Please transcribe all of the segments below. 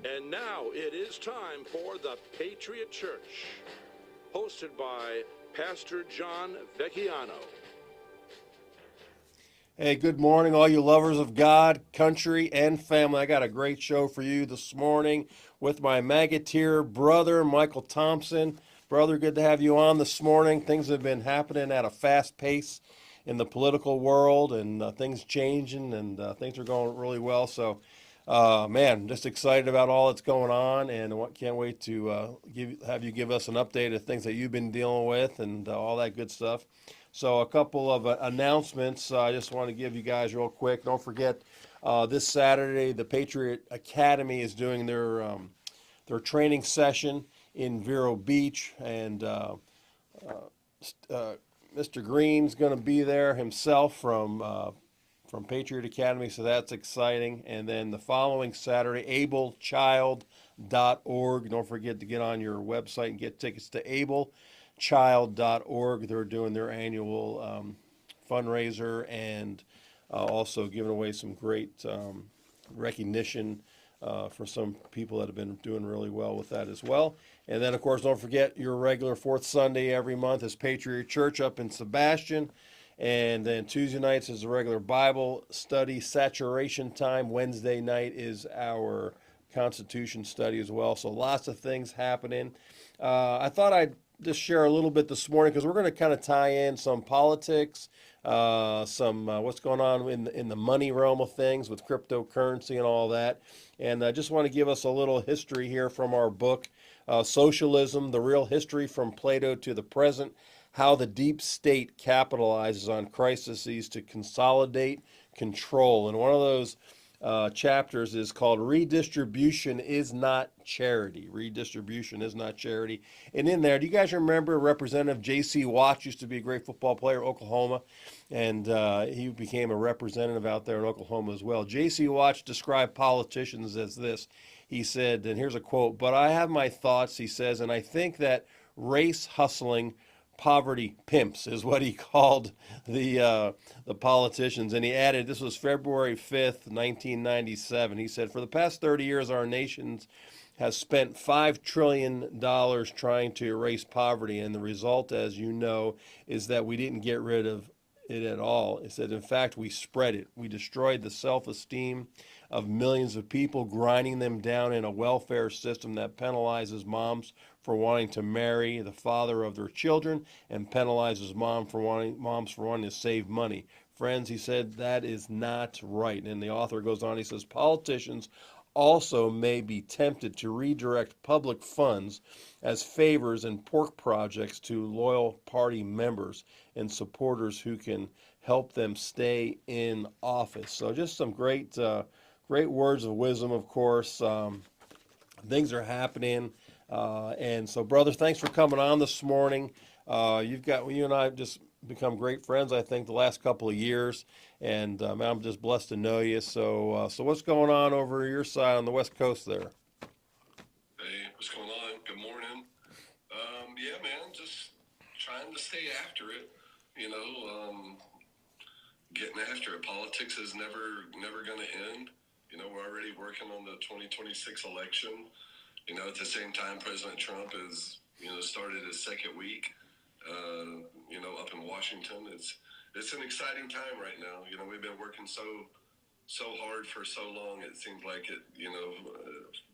And now it is time for the Patriot Church, hosted by Pastor John Vacchiano. Hey, good morning, all you lovers of God, country, and family. I got a great show for you this morning with my Magateer brother, Michael Thompson. Brother, good to have you on this morning. Things have been happening at a fast pace in the political world, and things changing, and things are going really well. So, man, just excited about all that's going on, and can't wait to have you give us an update of things that you've been dealing with and all that good stuff. So, a couple of announcements I just want to give you guys real quick. Don't forget, this Saturday, the Patriot Academy is doing their training session in Vero Beach, and uh, Mr. Green's going to be there himself from Patriot Academy, so that's exciting. And then the following Saturday, ablechild.org. Don't forget to get on your website and get tickets to ablechild.org. They're doing their annual fundraiser and also giving away some great recognition for some people that have been doing really well with that as well. And then, of course, don't forget your regular fourth Sunday every month is Patriot Church up in Sebastian. And then Tuesday nights is the regular Bible study saturation time. Wednesday night is our Constitution study as well. So lots of things happening. I thought I'd just share a little bit this morning because we're going to kind of tie in some politics, some what's going on in the money realm of things with cryptocurrency and all that. And I just want to give us a little history here from our book, Socialism, the Real History from Plato to the Present, how the deep state capitalizes on crises to consolidate control. And one of those chapters is called Redistribution is Not Charity. Redistribution is not charity. And in there, do you guys remember Representative J.C. Watts used to be a great football player, Oklahoma, and he became a representative out there in Oklahoma as well. J.C. Watts described politicians as this. He said, and here's a quote, "But I have my thoughts," he says, "and I think that race hustling poverty pimps," is what he called the politicians. And he added, this was February 5th, 1997. He said, "For the past 30 years, our nation has spent $5 trillion trying to erase poverty. And the result, as you know, is that we didn't get rid of it at all." He said, "In fact, we spread it. We destroyed the self-esteem of millions of people, grinding them down in a welfare system that penalizes moms for wanting to marry the father of their children and penalizes moms for wanting to save money. Friends," he said, "that is not right." And the author goes on, he says, "Politicians also may be tempted to redirect public funds as favors and pork projects to loyal party members and supporters who can help them stay in office." So just some great words of wisdom, of course. Things are happening. And so, brother, thanks for coming on this morning. You and I have just become great friends, I think, the last couple of years. And man, I'm just blessed to know you. So what's going on over your side on the West Coast there? Hey, what's going on? Good morning. Yeah, man, just trying to stay after it. You know, getting after it. Politics is never going to end. You know, we're already working on the 2026 election. You know, at the same time, President Trump is, started his second week, up in Washington. It's an exciting time right now. You know, we've been working so hard for so long. It seems like it,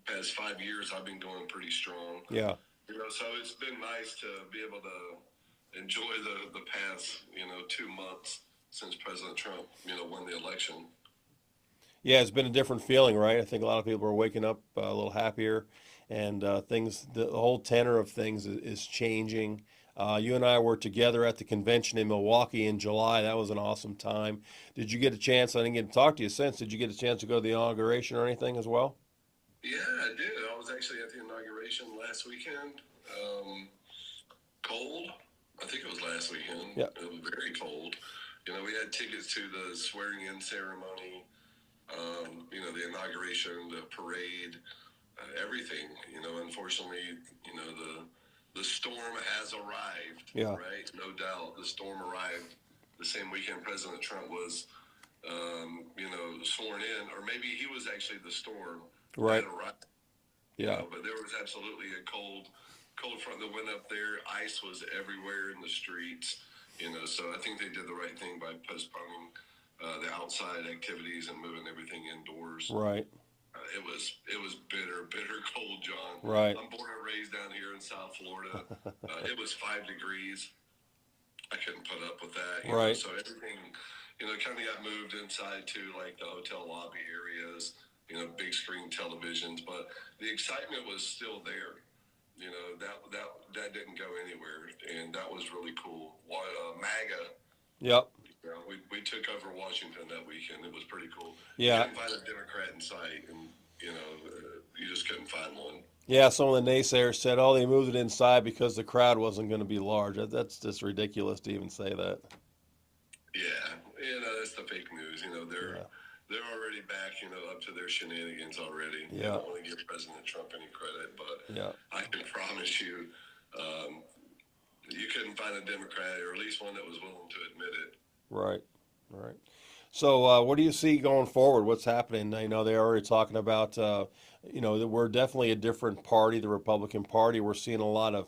past 5 years, I've been going pretty strong. Yeah. So it's been nice to be able to enjoy the past, 2 months since President Trump, won the election. Yeah, it's been a different feeling, right? I think a lot of people are waking up a little happier, and the whole tenor of things is changing. You and I were together at the convention in Milwaukee in July. That was an awesome time. Did you get a chance? I didn't get to talk to you since. Did you get a chance to go to the inauguration or anything as well? Yeah, I did. I was actually at the inauguration last weekend. Cold. I think it was last weekend. Yeah. It was very cold. We had tickets to the swearing-in ceremony, the inauguration, the parade, everything. Unfortunately, the storm has arrived. Yeah. Right? No doubt, the storm arrived the same weekend President Trump was, sworn in, or maybe he was actually the storm Right. that arrived. Yeah. But there was absolutely a cold front that went up there. Ice was everywhere in the streets. So I think they did the right thing by postponing the outside activities and moving everything indoors. Right. It was bitter cold, John. Right. I'm born and raised down here in South Florida. It was 5 degrees. I couldn't put up with that. Right. So everything, kind of got moved inside to like the hotel lobby areas. Big screen televisions, but the excitement was still there. That didn't go anywhere, and that was really cool. MAGA. Yep. We took over Washington that weekend. It was pretty cool. Yeah. You couldn't find a Democrat in sight, and you just couldn't find one. Yeah, some of the naysayers said, "Oh, they moved it inside because the crowd wasn't going to be large." That's just ridiculous to even say that. Yeah, that's the fake news. They're already back, up to their shenanigans already. Yeah. I don't want to give President Trump any credit, but Yeah. I can promise you, you couldn't find a Democrat, or at least one that was willing to admit it. Right. Right. So, what do you see going forward? What's happening? I know they're already talking about, that we're definitely a different party, the Republican Party. We're seeing a lot of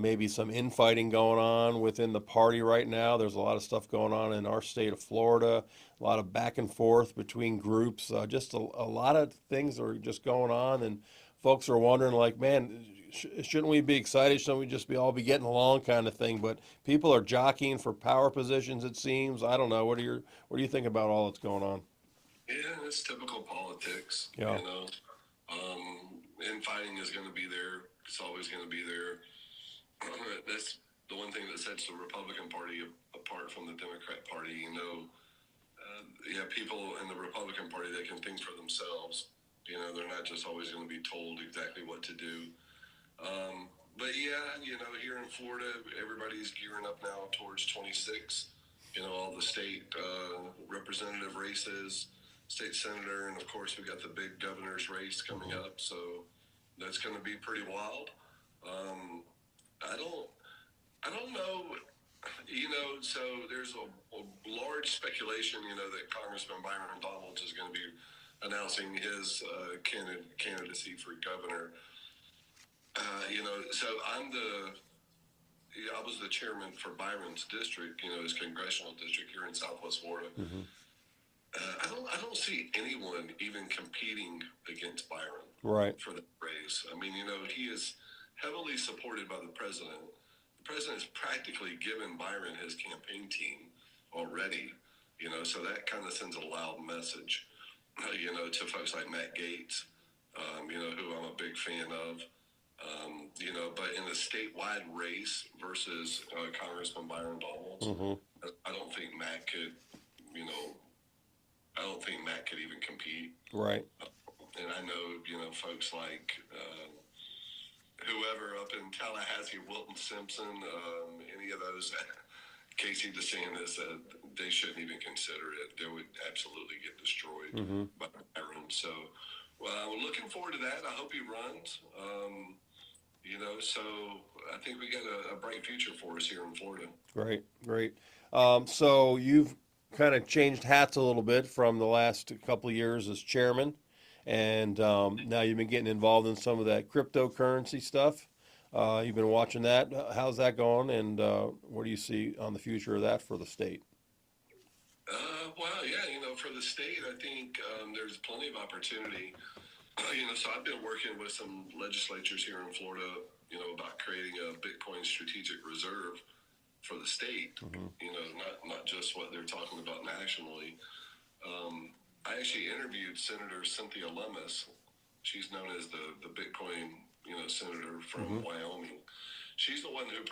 maybe some infighting going on within the party right now. There's a lot of stuff going on in our state of Florida, a lot of back and forth between groups, just a lot of things are just going on, and folks are wondering, like, man, shouldn't we be excited? Shouldn't we just all be getting along, kind of thing? But people are jockeying for power positions. It seems. I don't know. What do you think about all that's going on? Yeah, it's typical politics. Yeah. Infighting is going to be there. It's always going to be there. That's the one thing that sets the Republican Party apart from the Democrat Party. People in the Republican Party that can think for themselves. They're not just always going to be told exactly what to do. But yeah, here in Florida, everybody's gearing up now towards 26. All the state representative races, state senator, and of course we got the big governor's race coming up. So that's going to be pretty wild. I don't know. So there's a large speculation, that Congressman Byron Donalds is going to be announcing his candidacy for governor. So I was the chairman for Byron's district, his congressional district here in Southwest Florida. Mm-hmm. I don't see anyone even competing against Byron Right. for the race. He is heavily supported by the president. The president's practically given Byron his campaign team already, so that kind of sends a loud message, to folks like Matt Gaetz, who I'm a big fan of. But in a statewide race versus Congressman Byron Donalds, Mm-hmm. I don't think Matt could, even compete. Right. And I know, folks like whoever up in Tallahassee, Wilton Simpson, any of those, Casey DeSantis, they shouldn't even consider it. They would absolutely get destroyed Mm-hmm. by Byron. So, we're looking forward to that. I hope he runs. So I think we got a bright future for us here in Florida. Great. Great. So you've kind of changed hats a little bit from the last couple of years as chairman, and now you've been getting involved in some of that cryptocurrency stuff. You've been watching that. How's that going, and what do you see on the future of that for the state? Well, yeah, for the state, I think there's plenty of opportunity. So I've been working with some legislatures here in Florida, about creating a Bitcoin strategic reserve for the state. Mm-hmm. Not just what they're talking about nationally. I actually interviewed Senator Cynthia Lummis. She's known as the Bitcoin, senator from Wyoming. She's the one who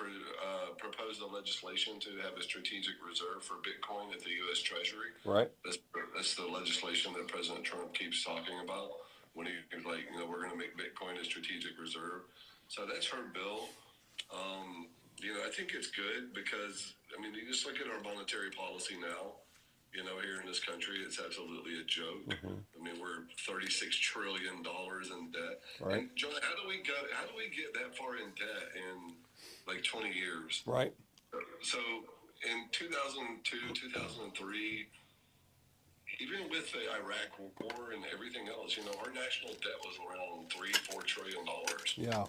proposed the legislation to have a strategic reserve for Bitcoin at the U.S. Treasury. Right. That's the legislation that President Trump keeps talking about when he's like, we're going to make Bitcoin a strategic reserve. So that's her bill. I think it's good because, you just look at our monetary policy now, here in this country, it's absolutely a joke. Mm-hmm. We're $36 trillion in debt. Right. And John, how do we get that far in debt in like 20 years? Right. So in 2002, 2003, even with the Iraq war and everything else, our national debt was around $3-4 trillion. Yeah.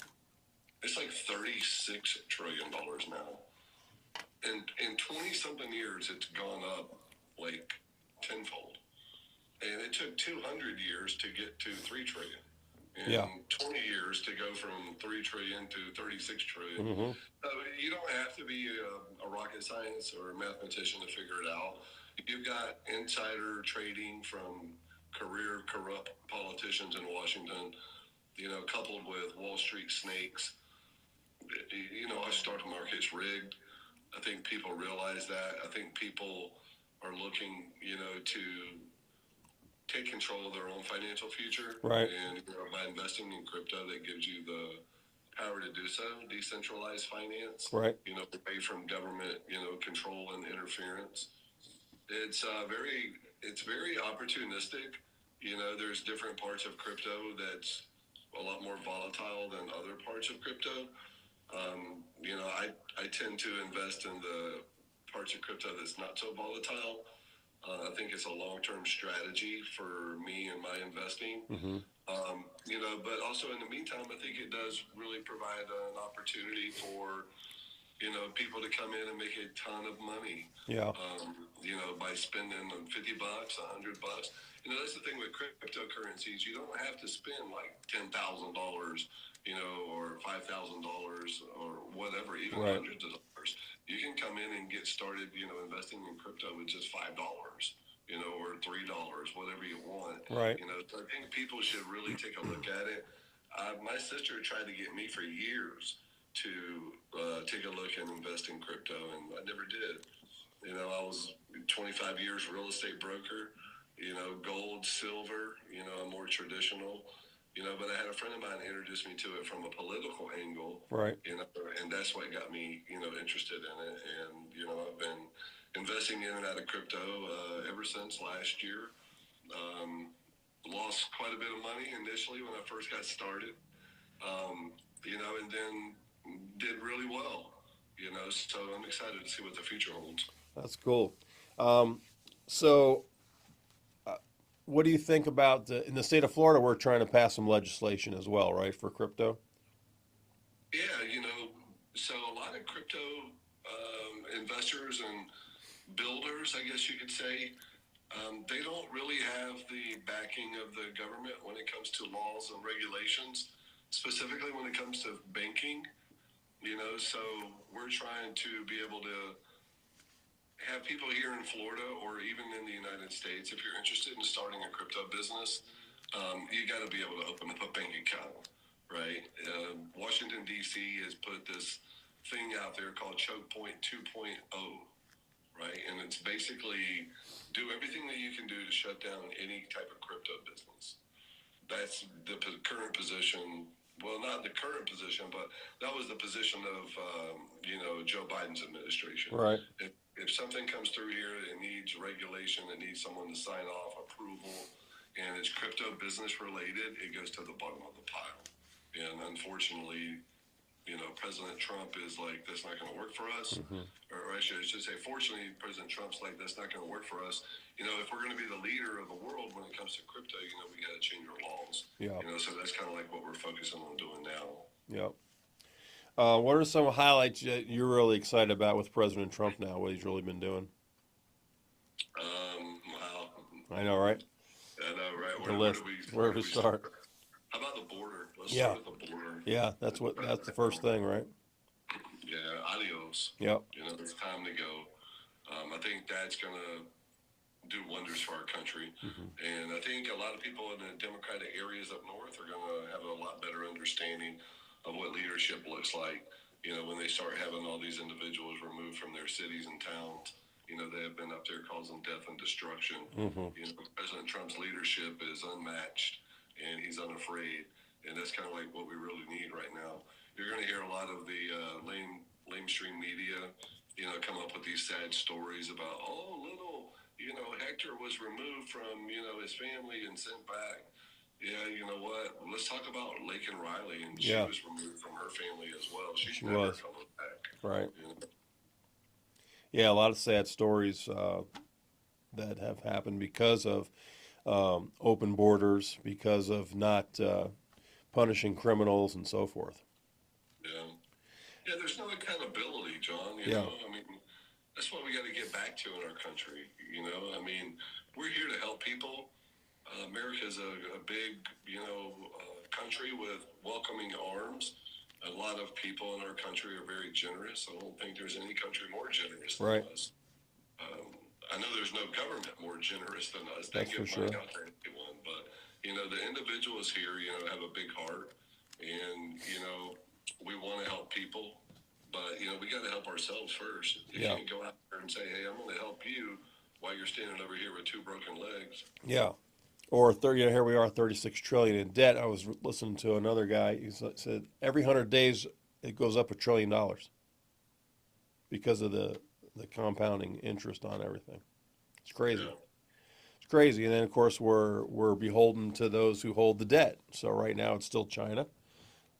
It's like $36 trillion now. And in 20 something years, it's gone up like tenfold. And it took 200 years to get to 3 trillion. And Yeah. 20 years to go from 3 trillion to 36 trillion. Mm-hmm. You don't have to be a rocket science or a mathematician to figure it out. You've got insider trading from career corrupt politicians in Washington, coupled with Wall Street snakes. Our stock market's rigged. I think people realize that. I think people are looking, to take control of their own financial future. Right. And by investing in crypto, that gives you the power to do so. Decentralized finance. Right. Away from government, control and interference. It's very opportunistic. There's different parts of crypto that's a lot more volatile than other parts of crypto. I tend to invest in the parts of crypto that's not so volatile. I think it's a long-term strategy for me and my investing. Mm-hmm. But also in the meantime, I think it does really provide an opportunity for, people to come in and make a ton of money. Yeah. By spending $50, $100. That's the thing with cryptocurrencies. You don't have to spend like $10,000, or $5,000 or whatever, even Right. hundreds of dollars. You can come in and get started, investing in crypto with just $5, or $3, whatever you want. Right. So I think people should really take a look at it. My sister tried to get me for years to take a look and invest in crypto, and I never did. I was 25 years real estate broker, gold, silver, a more traditional, but I had a friend of mine introduce me to it from a political angle. Right. And that's what got me, interested in it. And, I've been investing in and out of crypto ever since last year. Lost quite a bit of money initially when I first got started, and then did really well, so I'm excited to see what the future holds. That's cool. What do you think about in the state of Florida? We're trying to pass some legislation as well, right, for crypto? Yeah, so a lot of crypto investors and builders, I guess you could say, they don't really have the backing of the government when it comes to laws and regulations, specifically when it comes to banking. So we're trying to be able to have people here in Florida or even in the United States, if you're interested in starting a crypto business, you got to be able to open up a bank account, right? Washington, D.C. has put this thing out there called Choke Point 2.0, right? And it's basically do everything that you can do to shut down any type of crypto business. That's the current position. Well, not the current position, but that was the position of, Joe Biden's administration. Right. If something comes through here, it needs regulation, it needs someone to sign off, approval, and it's crypto business related, it goes to the bottom of the pile. And unfortunately, President Trump is like, that's not going to work for us. Mm-hmm. Or I should say, fortunately, President Trump's like, that's not going to work for us. If we're going to be the leader of the world when it comes to crypto, we got to change our laws. Yeah. So that's kind of like what we're focusing on doing now. Yep. What are some highlights that you're really excited about with President Trump now, what he's really been doing? Wow. I know, right? I know, right? Where do we start? How about the border? Let's Yeah. start with the border. Yeah, that's the first thing, right? Yeah, adios. Yep. It's time to go. I think that's going to do wonders for our country. Mm-hmm. And I think a lot of people in the Democratic areas up north are going to have a lot better understanding of what leadership looks like, when they start having all these individuals removed from their cities and towns. They have been up there causing death and destruction. Mm-hmm. President Trump's leadership is unmatched, and he's unafraid. And that's kind of like what we really need right now. You're going to hear a lot of the lamestream media, come up with these sad stories about, little, Hector was removed from, his family and sent back. Yeah, you know what? Let's talk about Laken Riley, and she was removed from her family as well. She's never coming back. Right. Yeah, a lot of sad stories that have happened because of open borders, because of not punishing criminals and so forth. Yeah. Yeah, there's no accountability, John. You Yeah, know, I mean, that's what we got to get back to in our country. You know, I mean, we're here to help people. America's a big, country with welcoming arms. A lot of people in our country are very generous. I don't think there's any country more generous than right. us. I know there's no government more generous than us. They That's for give money sure. out to anyone, but the individuals here, have a big heart, and we want to help people, but we got to help ourselves first. You Yeah, can't go out there and say, "Hey, I'm going to help you," while you're standing over here with two broken legs. yeah. Or 30, here we are, 36 trillion in debt. I was listening to another guy. Said every 100 days it goes up $1 trillion because of the compounding interest on everything. It's crazy. Yeah, It's crazy. And then of course we're beholden to those who hold the debt. So right now it's still China.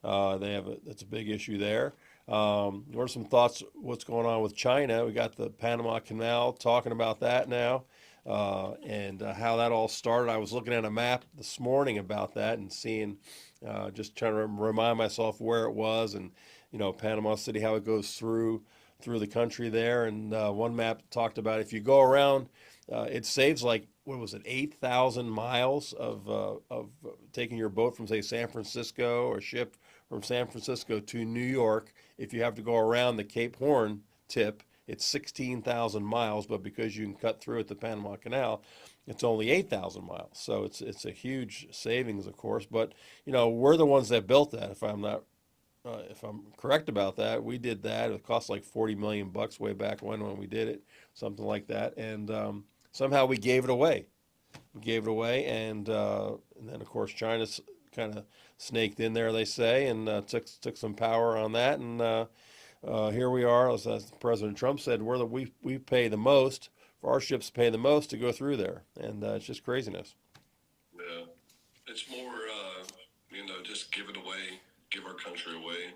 That's a big issue there. What are some thoughts? What's going on with China? We got the Panama Canal, talking about that now, and how that all started. I was looking at a map this morning about that and seeing, just trying to remind myself where it was, and Panama City, how it goes through the country there. And one map talked about if you go around, it saves like, what was it, 8,000 miles of taking your boat from, say, San Francisco, or ship from San Francisco to New York. If you have to go around the Cape Horn tip, it's 16,000 miles, but because you can cut through at the Panama Canal, it's only 8,000 miles. So it's a huge savings, of course. But we're the ones that built that. If I'm correct about that, we did that. It cost like 40 million bucks way back when we did it, something like that. And somehow we gave it away. We gave it away, and then of course China's kind of snaked in there, they say, and took some power on that. And here we are, as President Trump said, we pay the most for our ships, pay the most to go through there, and it's just craziness. yeah. It's more, just give it away, give our country away.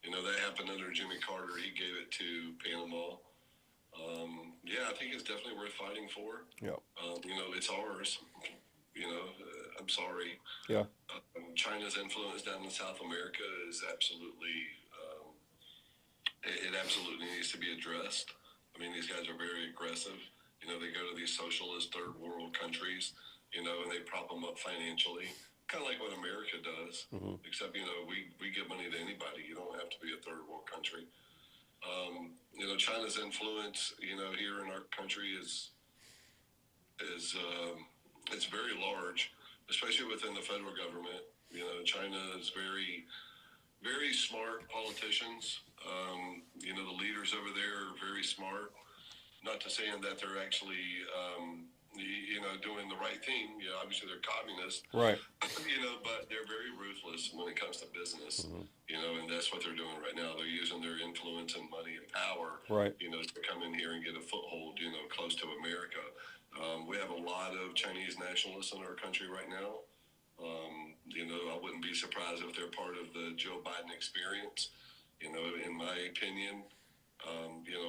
That happened under Jimmy Carter. He gave it to Panama. Yeah, I think it's definitely worth fighting for. Yeah, It's ours. I'm sorry. yeah, China's influence down in South America is absolutely, it absolutely needs to be addressed. I mean, these guys are very aggressive. They go to these socialist third world countries, and they prop them up financially, kind of like what America does. Except, we give money to anybody. You don't have to be a third world country. China's influence, here in our country is it's very large, especially within the federal government. China is very, very smart politicians. The leaders over there are very smart. Not to saying that they're actually, doing the right thing. Obviously they're communists. right, But they're very ruthless when it comes to business. And that's what they're doing right now. They're using their influence and money and power, right, to come in here and get a foothold, close to America. We have a lot of Chinese nationalists in our country right now. I wouldn't be surprised if they're part of the Joe Biden experience. In my opinion,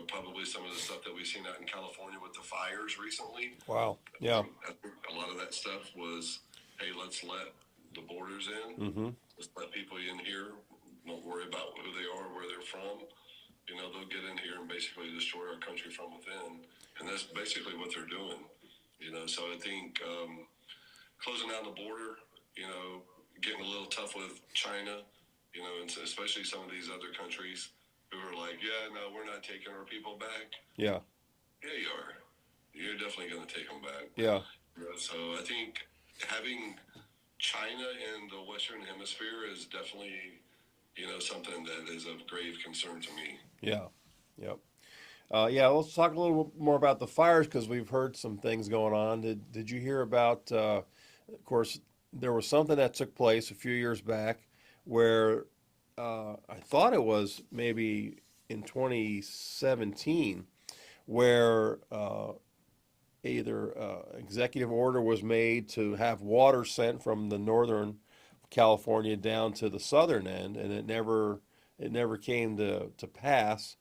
probably some of the stuff that we've seen out in California with the fires recently. wow, yeah, I think a lot of that stuff was, hey, let's let the borders in. Let's let people in here. Don't worry about who they are, where they're from. They'll get in here and basically destroy our country from within. And that's basically what they're doing. So I think closing down the border, getting a little tough with China, and especially some of these other countries who are like, yeah, no, we're not taking our people back. yeah, Yeah, you are. You're definitely going to take them back. yeah, So I think having China in the Western Hemisphere is definitely, something that is of grave concern to me. yeah, yep. Yeah, let's talk a little more about the fires, because we've heard some things going on. Did you hear about? Of course, there was something that took place a few years back where I thought it was maybe in 2017, where either executive order was made to have water sent from the northern California down to the southern end, and it never came to pass,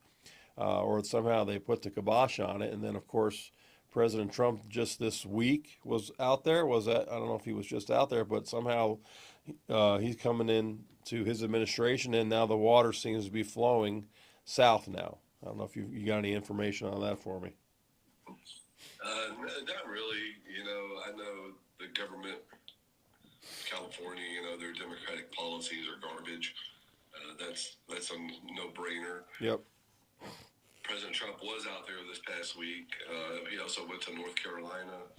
or somehow they put the kibosh on it. And then, of course, President Trump just this week was out there. Was that, I don't know if he was just out there, but somehow he's coming in to his administration, and now the water seems to be flowing south now. I don't know if you got any information on that for me. Not really. I know the government, California, their Democratic policies are garbage. That's a no-brainer. Yep. President Trump was out there this past week. He also went to North Carolina,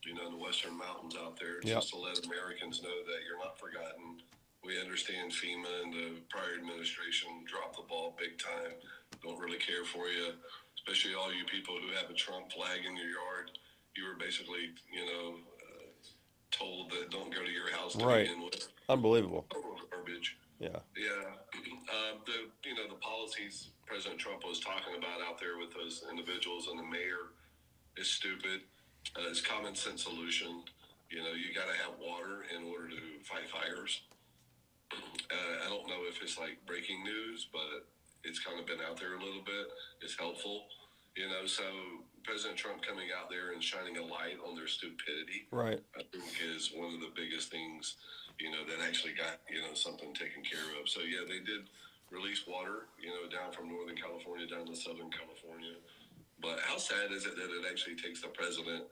in the Western Mountains out there, just to let Americans know that you're not forgotten. We understand FEMA and the prior administration dropped the ball big time. Don't really care for you, especially all you people who have a Trump flag in your yard. You were basically, told that don't go to your house to begin with. Unbelievable. Garbage. Yeah. Yeah. The policies President Trump was talking about out there with those individuals and the mayor is stupid. It's common sense solution. You got to have water in order to fight fires. I don't know if it's like breaking news, but it's kind of been out there a little bit. It's helpful. So President Trump coming out there and shining a light on their stupidity, right, I think is one of the biggest things, that actually got, something taken care of. So, yeah, they did release water, down from Northern California down to Southern California. But how sad is it that it actually takes the president,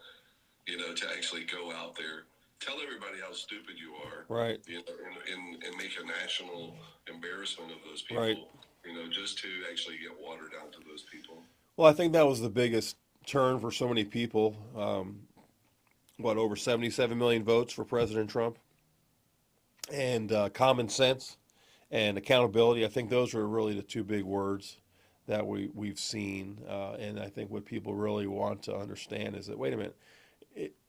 to actually go out there, tell everybody how stupid you are, right, and make a national embarrassment of those people, right, just to actually get water down to those people. Well, I think that was the biggest turn for so many people. Over 77 million votes for President Trump. And common sense and accountability. I think those are really the two big words that we've seen. And I think what people really want to understand is that, wait a minute,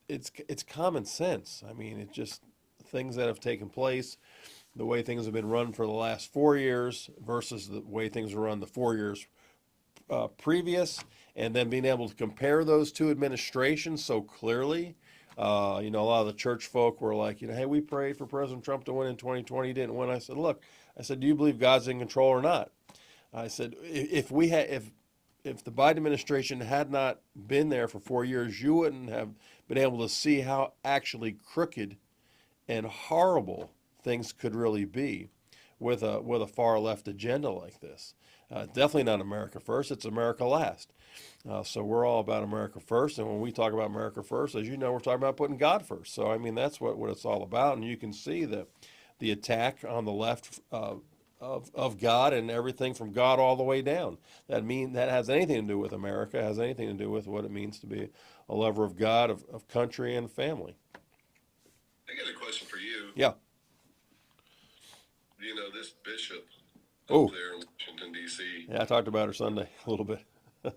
it's common sense. I mean, it's just things that have taken place, the way things have been run for the last 4 years versus the way things were run the 4 years previous, and then being able to compare those two administrations so clearly. A lot of the church folk were like, hey, we prayed for President Trump to win in 2020. He didn't win. I said, look, do you believe God's in control or not? I said, if the Biden administration had not been there for 4 years, you wouldn't have been able to see how actually crooked and horrible things could really be with a far left agenda like this. Definitely not America first. It's America last. So we're all about America first. And when we talk about America first, as you know, we're talking about putting God first. So, I mean, that's what it's all about. And you can see the attack on the left of God and everything from God all the way down. That has anything to do with America, has anything to do with what it means to be a lover of God, of country, and family. I got a question for you. Yeah. This bishop up there in Washington, D.C. Yeah, I talked about her Sunday a little bit. Yeah,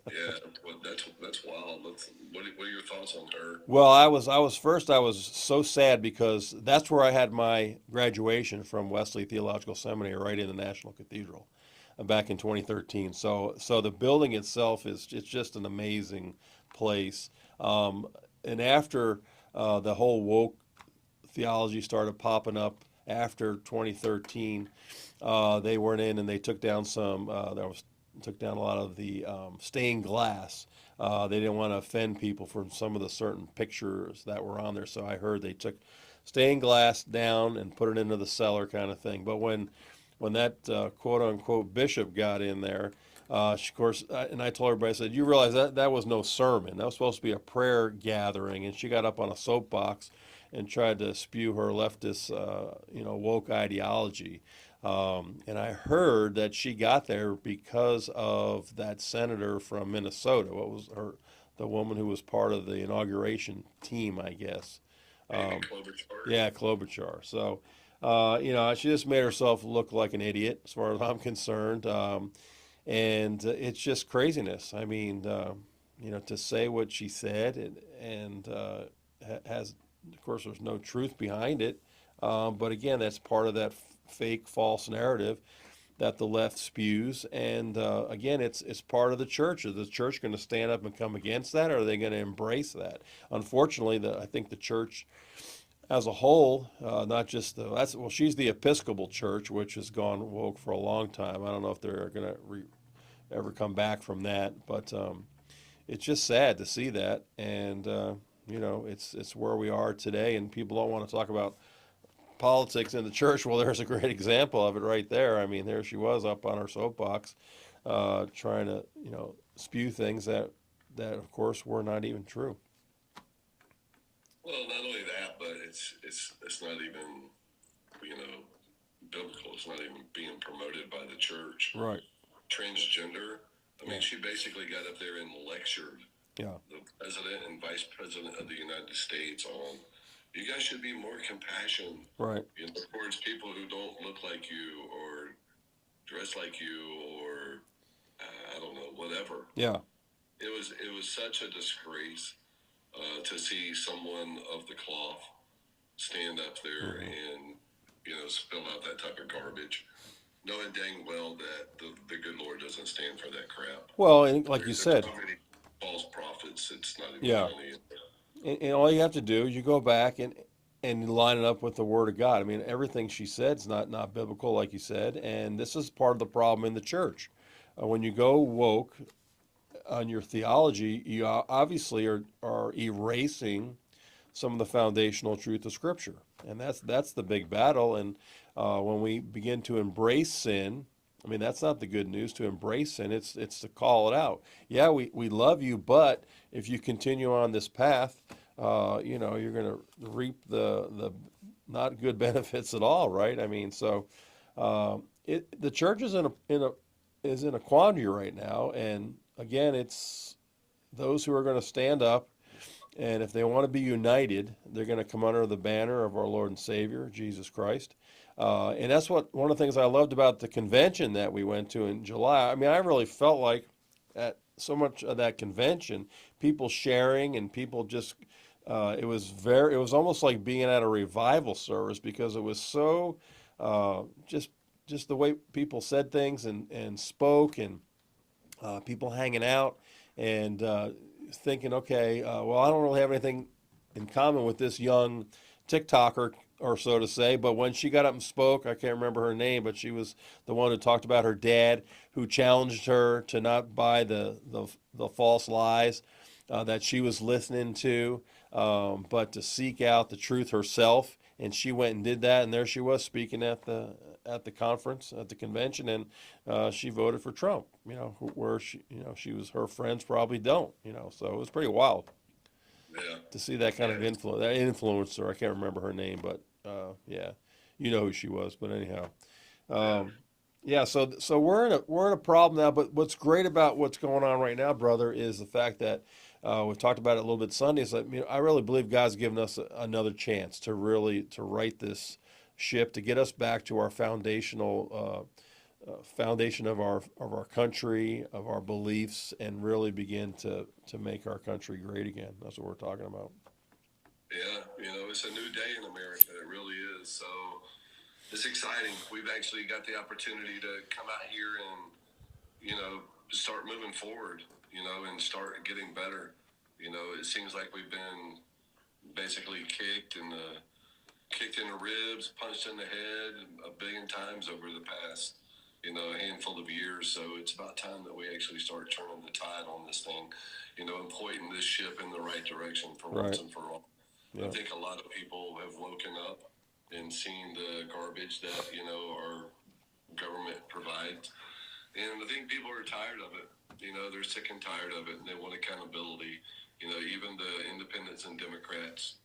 well, that's wild. What are your thoughts on her? Well, I was so sad because that's where I had my graduation from Wesley Theological Seminary, right in the National Cathedral, back in 2013. So the building itself it's just an amazing place. And after the whole woke theology started popping up after 2013, they went in and they took down took down a lot of the stained glass. They didn't want to offend people from some of the certain pictures that were on there. So I heard they took stained glass down and put it into the cellar kind of thing. But when that quote unquote bishop got in there, of course, and I told everybody, I said, you realize that was no sermon. That was supposed to be a prayer gathering. And she got up on a soapbox and tried to spew her leftist, woke ideology. And I heard that she got there because of that senator from Minnesota. What was the woman who was part of the inauguration team, I guess. Klobuchar. Yeah, Klobuchar. So, she just made herself look like an idiot, as far as I'm concerned. And it's just craziness. I mean, to say what she said and has, of course, there's no truth behind it. But again, that's part of that fake, false narrative that the left spews. And again, it's part of the church. Is the church going to stand up and come against that, or are they going to embrace that? Unfortunately, I think the church as a whole, not just she's the Episcopal Church, which has gone woke for a long time. I don't know if they're going to ever come back from that, but it's just sad to see that. And, it's where we are today, and people don't want to talk about politics in the church. Well, there's a great example of it right there. I mean, there she was up on her soapbox, trying to, spew things that of course were not even true. Well, not only that, but it's not even, you know, biblical. It's not even being promoted by the church. Right. Transgender. I mean, she basically got up there and lectured Yeah. the president and vice president of the United States on, you guys should be more compassionate, Right. towards people who don't look like you or dress like you or I don't know, whatever. Yeah. It was such a disgrace to see someone of the cloth stand up there and spill out that type of garbage, knowing dang well that the good Lord doesn't stand for that crap. Well, and like you There's said, so many false prophets. It's not even yeah, funny. and all you have to do is you go back and line it up with the Word of God. I mean, everything she said is not biblical, like you said, and this is part of the problem in the church. When you go woke on your theology, you obviously are erasing some of the foundational truth of Scripture, and that's the big battle. And when we begin to embrace sin, I mean, that's not the good news. To embrace sin, it's to call it out. Yeah, we love you, but if you continue on this path, you're going to reap the not good benefits at all, right? I mean, so the church is in a quandary right now, and again, it's those who are going to stand up, and if they want to be united, they're going to come under the banner of our Lord and Savior, Jesus Christ. And that's one of the things I loved about the convention that we went to in July. I mean, I really felt like at so much of that convention, people sharing and people just, it was almost like being at a revival service because it was so, just the way people said things and spoke and people hanging out and thinking, okay, well, I don't really have anything in common with this young TikToker, or so to say. But when she got up and spoke, I can't remember her name, but she was the one who talked about her dad, who challenged her to not buy the false lies that she was listening to, but to seek out the truth herself. And she went and did that, and there she was speaking at the conference, at the convention, and she voted for Trump. Where she was, her friends probably don't. So it was pretty wild. Yeah. To see that kind of influencer. I can't remember her name, but yeah, you know who she was. But anyhow, yeah. So we're in a problem now. But what's great about what's going on right now, brother, is the fact that we've talked about it a little bit Sunday. Is that I really believe God's given us another chance to right this ship, to get us back to our foundational foundation of our country, of our beliefs, and really begin to make our country great again. That's what we're talking about. Yeah, it's a new day in America. It really is. So it's exciting. We've actually got the opportunity to come out here and, start moving forward, and start getting better. It seems like we've been basically kicked in the ribs, punched in the head a billion times over the past a handful of years. So it's about time that we actually start turning the tide on this thing, and pointing this ship in the right direction for once and for all. Yeah. I think a lot of people have woken up and seen the garbage that, our government provides. And I think people are tired of it. They're sick and tired of it, and they want accountability. Even the independents and Democrats,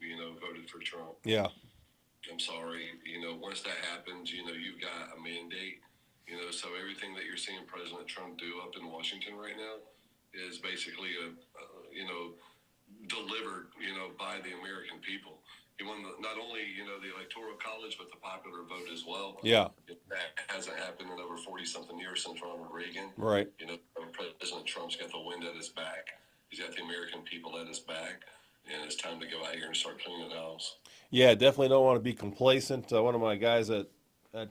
voted for Trump. Yeah. I'm sorry. Once that happens, you've got a mandate. So everything that you're seeing President Trump do up in Washington right now is basically delivered, by the American people. He won not only, the Electoral College, but the popular vote as well. Yeah. That hasn't happened in over 40-something years since Ronald Reagan. Right. President Trump's got the wind at his back. He's got the American people at his back. And it's time to go out here and start cleaning the house. Yeah, definitely don't want to be complacent. One of my guys at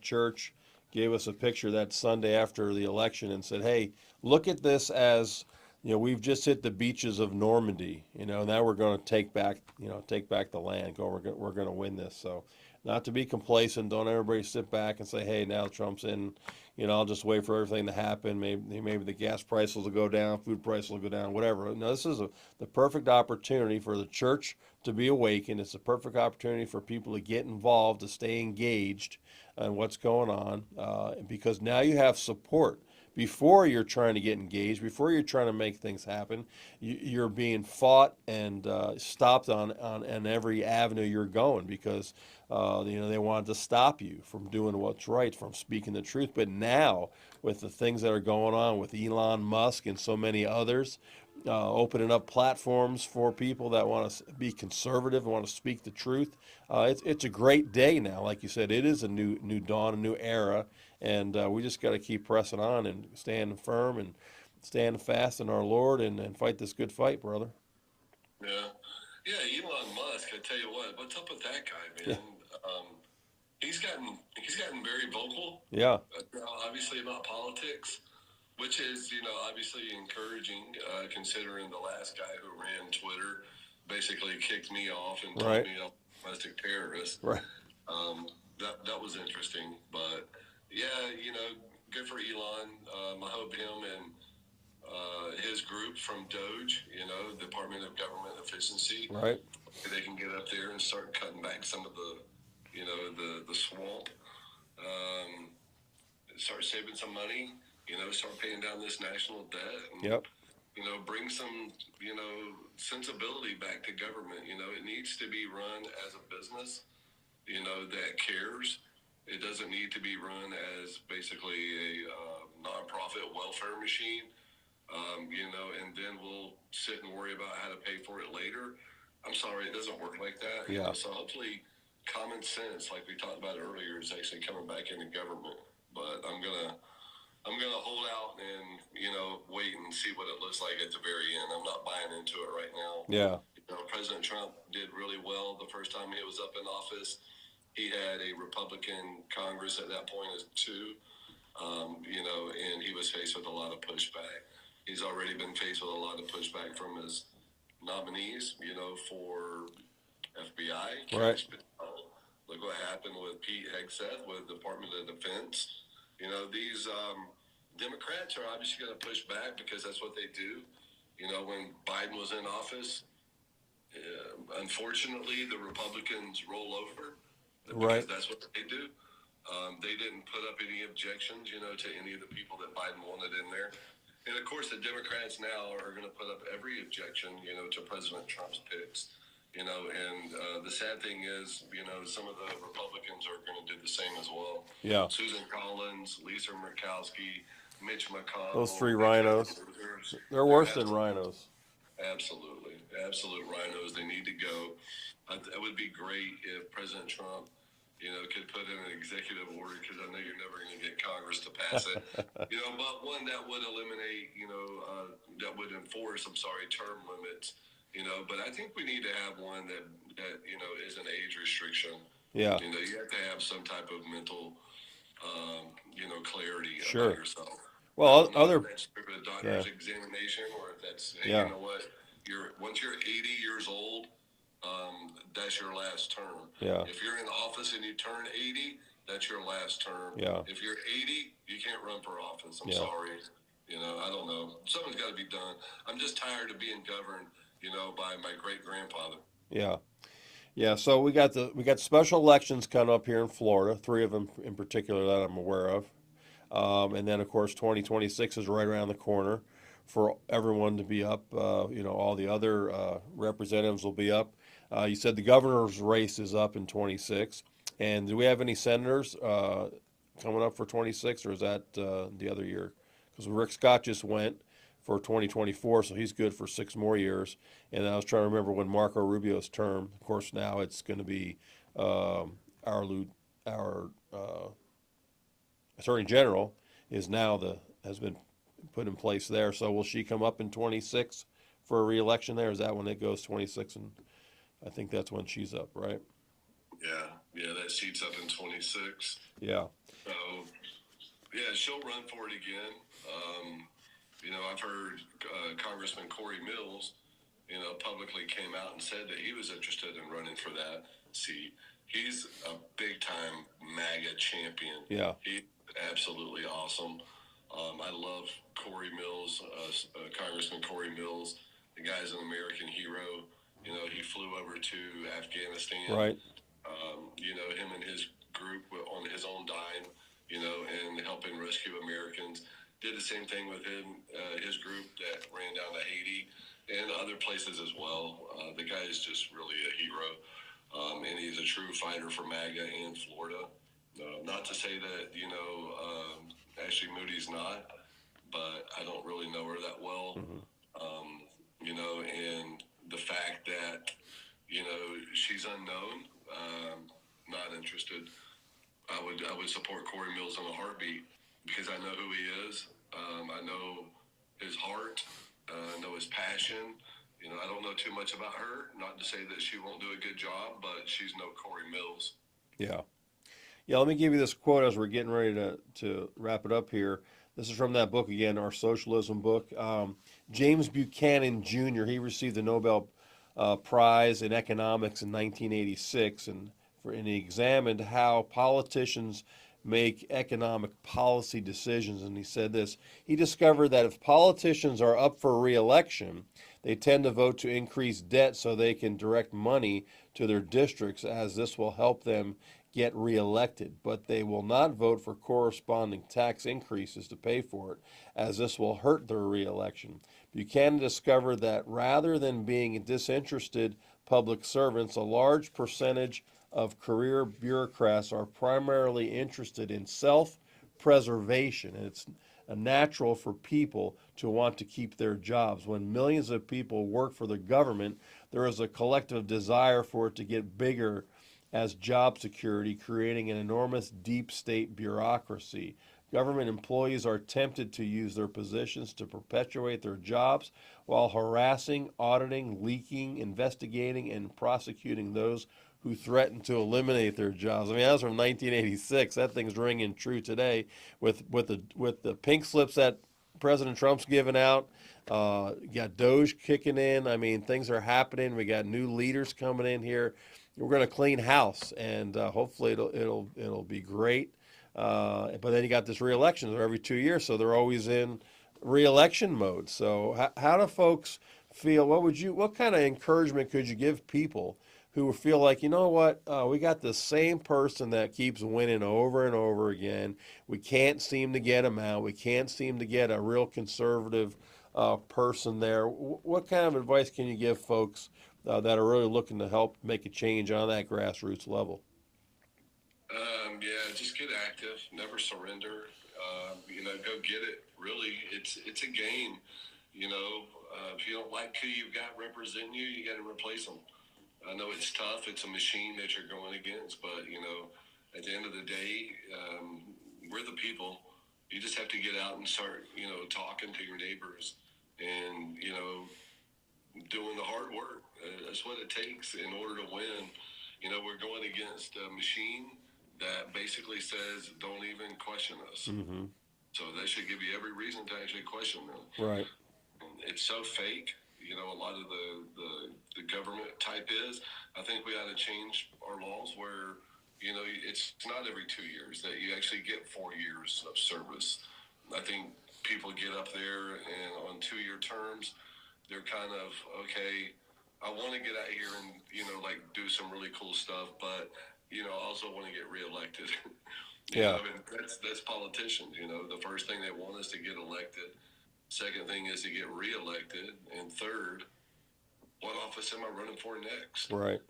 church gave us a picture that Sunday after the election and said, hey, look at this as, we've just hit the beaches of Normandy, now we're going to take back the land. We're going to win this. So not to be complacent. Don't everybody sit back and say, hey, now Trump's in, I'll just wait for everything to happen. Maybe the gas prices will go down, food prices will go down, whatever. No, this is the perfect opportunity for the church to be awakened. It's a perfect opportunity for people to get involved, to stay engaged on what's going on, because now you have support. Before you're trying to get engaged, before you're trying to make things happen, you're being fought and stopped on every avenue you're going because they wanted to stop you from doing what's right, from speaking the truth. But now, with the things that are going on with Elon Musk and so many others, opening up platforms for people that want to be conservative and want to speak the truth. It's a great day now. Like you said, it is a new dawn, a new era, and we just got to keep pressing on and standing firm and standing fast in our Lord and fight this good fight, brother. Yeah. Yeah, Elon Musk, I tell you what's up with that guy, man? He's gotten very vocal. Yeah. Obviously about politics, which is, obviously encouraging, considering the last guy who ran Twitter basically kicked me off and told me I'm a domestic terrorist. Right. That was interesting. But, yeah, good for Elon. I hope him and his group from Doge, Department of Government Efficiency, right, they can get up there and start cutting back some of the, the swamp, start saving some money, start paying down this national debt, and, yep, bring some, sensibility back to government. It needs to be run as a business, that cares. It doesn't need to be run as basically a nonprofit welfare machine. And then we'll sit and worry about how to pay for it later. I'm sorry, it doesn't work like that. Yeah. So hopefully common sense, like we talked about earlier, is actually coming back into government. But I'm gonna hold out and, wait and see what it looks like at the very end. I'm not buying into it right now. Yeah. President Trump did really well the first time he was up in office. He had a Republican Congress at that point as two, and he was faced with a lot of pushback. He's already been faced with a lot of pushback from his nominees, for FBI. Right. Look what happened with Pete Hegseth with the Department of Defense. These Democrats are obviously going to push back because that's what they do. When Biden was in office, unfortunately, the Republicans roll over because that's what they do. They didn't put up any objections, to any of the people that Biden wanted in there. And, of course, the Democrats now are going to put up every objection, to President Trump's picks. And the sad thing is, some of the Republicans are going to do the same as well. Yeah. Susan Collins, Lisa Murkowski, Mitch McConnell. Those three rhinos. They're worse than rhinos. Absolutely. Absolute rhinos. They need to go. It would be great if President Trump, could put in an executive order, because I know you're never going to get Congress to pass it. But one that would eliminate, that would enforce, term limits. But I think we need to have one that is an age restriction. Yeah. You have to have some type of mental, clarity sure. about yourself. Well, other if that's through a doctor's examination, or if that's, hey, you know what, once you're 80 years old, that's your last term. Yeah. If you're in office and you turn 80, that's your last term. Yeah. If you're 80, you can't run for office. I'm sorry. I don't know. Something's got to be done. I'm just tired of being governed, by my great-grandfather. Yeah. Yeah, so we got special elections coming up here in Florida, 3 of them in particular that I'm aware of. And then, of course, 2026 is right around the corner for everyone to be up. All the other representatives will be up. You said the governor's race is up in 26. And do we have any senators coming up for 26, or is that the other year? Because Rick Scott just went for 2024, so he's good for 6 more years. And I was trying to remember when Marco Rubio's term. Of course, now it's going to be our Attorney General has been put in place there. So will she come up in 26 for a re-election there? Is that when it goes 26? And I think that's when she's up, right? Yeah, that seat's up in 26. Yeah. So, yeah, she'll run for it again. I've heard Congressman Corey Mills, publicly came out and said that he was interested in running for that seat. he's a big time MAGA champion. Yeah. He's absolutely awesome. I love Corey Mills, Congressman Corey Mills. The guy's an American hero. You know, he flew over to Afghanistan. Right. You know, him and his group on his own dime, you know, and helping rescue Americans. Did the same thing with him, his group that ran down to Haiti and other places as well. The guy is just really a hero, and he's a true fighter for MAGA and Florida. Not to say that, you know, Ashley Moody's not, but I don't really know her that well. You know, and the fact that, you know, she's unknown, not interested. I would support Corey Mills in a heartbeat because I know who he is. I know his heart. I know his passion. You know, I don't know too much about her. Not to say that she won't do a good job, but she's no Corey Mills. Yeah. Yeah, let me give you this quote as we're getting ready to wrap it up here. This is from that book again, our socialism book. James Buchanan Jr., he received the Nobel Prize in Economics in 1986, and he examined how politicians make economic policy decisions. And he said this, he discovered that if politicians are up for re-election, they tend to vote to increase debt so they can direct money to their districts, as this will help them get reelected, but they will not vote for corresponding tax increases to pay for it, as this will hurt their reelection. Buchanan discovered that rather than being disinterested public servants, a large percentage of career bureaucrats are primarily interested in self-preservation, and it's natural for people to want to keep their jobs. When millions of people work for the government, there is a collective desire for it to get bigger as job security, creating an enormous deep state bureaucracy. Government employees are tempted to use their positions to perpetuate their jobs while harassing, auditing, leaking, investigating, and prosecuting those who threaten to eliminate their jobs. I mean, that was from 1986. That thing's ringing true today with the pink slips that President Trump's giving out. You got Doge kicking in. I mean, things are happening. We got new leaders coming in here. We're going to clean house, and hopefully it'll be great. But then you got this re-election every 2 years, so they're always in re-election mode. So how do folks feel? What kind of encouragement could you give people who feel like, you know what, we got the same person that keeps winning over and over again. We can't seem to get him out. We can't seem to get a real conservative person there. What kind of advice can you give folks that are really looking to help make a change on that grassroots level? Yeah, just get active. Never surrender. You know, go get it. Really, it's a game. You know, if you don't like who you've got representing you, you got to replace them. I know it's tough. It's a machine that you're going against, but you know, at the end of the day, we're the people. You just have to get out and start, you know, talking to your neighbors, and you know, doing the hard work. That's what it takes in order to win. You know, we're going against a machine that basically says, don't even question us. Mm-hmm. So that should give you every reason to actually question them. Right. It's so fake. You know, a lot of the government type is. I think we ought to change our laws where, you know, it's not every 2 years that you actually get 4 years of service. I think people get up there and on 2-year terms, they're kind of, okay, I want to get out here and, you know, like do some really cool stuff, but, you know, I also want to get reelected. Yeah. I mean, that's politicians, you know. The first thing they want is to get elected. Second thing is to get reelected. And third, what office am I running for next? Right.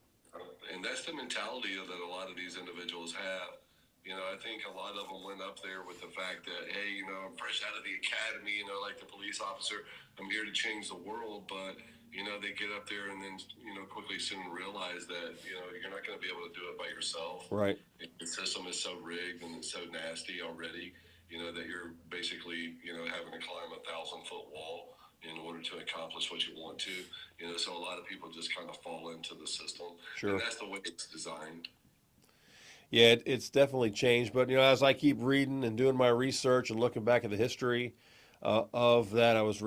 And that's the mentality that a lot of these individuals have. You know, I think a lot of them went up there with the fact that, hey, you know, I'm fresh out of the academy, you know, like the police officer, I'm here to change the world. But, you know, they get up there and then, you know, quickly soon realize that, you know, you're not going to be able to do it by yourself. Right. The system is so rigged and it's so nasty already, you know, that you're basically, you know, having to climb 1,000-foot wall in order to accomplish what you want to. You know, so a lot of people just kind of fall into the system. Sure. And that's the way it's designed. Yeah, it's definitely changed. But, you know, as I keep reading and doing my research and looking back at the history of that, I was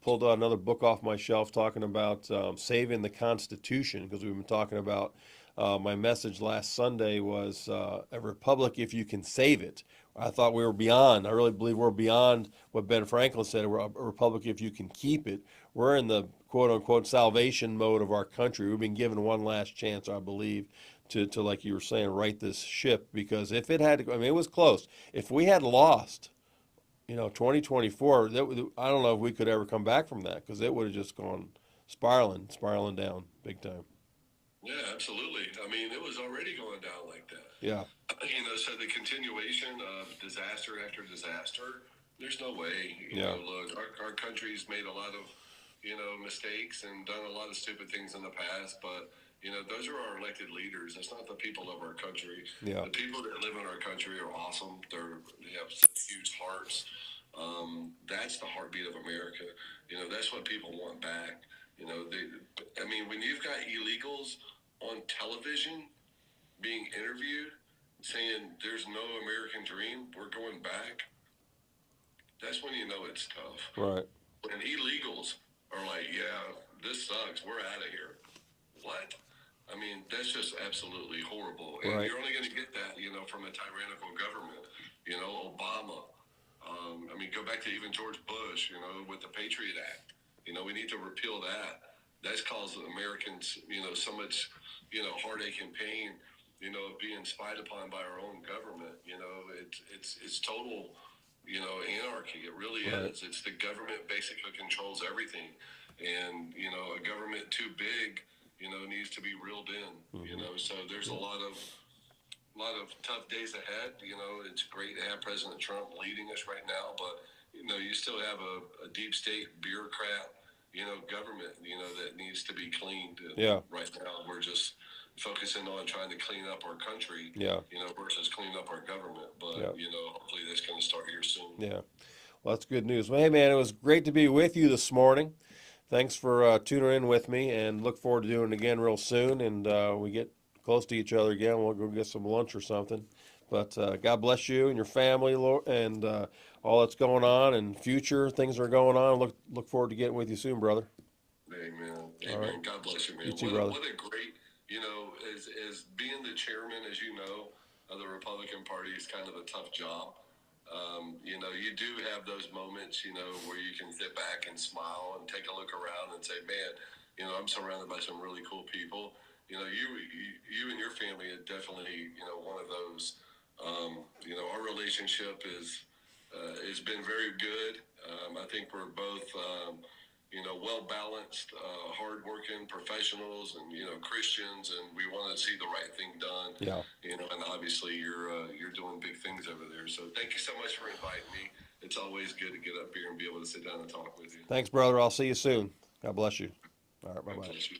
pulled out another book off my shelf talking about saving the Constitution, because we've been talking about My message last Sunday was a republic if you can save it. I thought we were beyond. I really believe we're beyond what Ben Franklin said. We're a republic if you can keep it. We're in the quote unquote salvation mode of our country. We've been given one last chance, I believe, to like you were saying, right this ship. Because if it had, I mean, it was close. If we had lost, 2024, I don't know if we could ever come back from that because it would have just gone spiraling down big time. Yeah, absolutely. I mean, it was already going down like that. Yeah. So the continuation of disaster after disaster, there's no way. Yeah. Look, our country's made a lot of, mistakes and done a lot of stupid things in the past, but, those are our elected leaders. That's not the people of our country. Yeah. The people that live in our country are awesome. They have such huge hearts. That's the heartbeat of America. That's what people want back. When you've got illegals on television being interviewed saying there's no American dream, we're going back, that's when you know it's tough. Right. When illegals are like, yeah, this sucks, we're out of here. What? That's just absolutely horrible. And Right. you're only going to get that, from a tyrannical government. Obama. Go back to even George Bush, with the Patriot Act. We need to repeal that. That's caused Americans, so much, heartache and pain, of being spied upon by our own government. It's total, anarchy. It really Right. is. It's the government basically controls everything. And, a government too big, needs to be reeled in, So there's a lot of tough days ahead. It's great to have President Trump leading us right now, but you still have a deep state bureaucrat, government, that needs to be cleaned. And Yeah. right now we're just focusing on trying to clean up our country, Yeah. Versus clean up our government. But Yeah. hopefully that's going to start here soon. Yeah. Well, that's good news. Well, hey, man, it was great to be with you this morning. Thanks for tuning in with me, and look forward to doing it again real soon. And we get close to each other again, we'll go get some lunch or something. But God bless you and your family, Lord, and all that's going on, and future things that are going on. Look forward to getting with you soon, brother. Amen. All right. God bless you, man. You too, brother. What a great, as being the chairman, as you know, of the Republican Party is kind of a tough job. You do have those moments, where you can sit back and smile and take a look around and say, man, I'm surrounded by some really cool people. You and your family are definitely, one of those. Our relationship has been very good. I think we're both, well-balanced, hard-working professionals and, Christians, and we want to see the right thing done. Yeah. And obviously you're doing big things over there. So thank you so much for inviting me. It's always good to get up here and be able to sit down and talk with you. Thanks, brother. I'll see you soon. God bless you. All right, bye-bye. God bless you.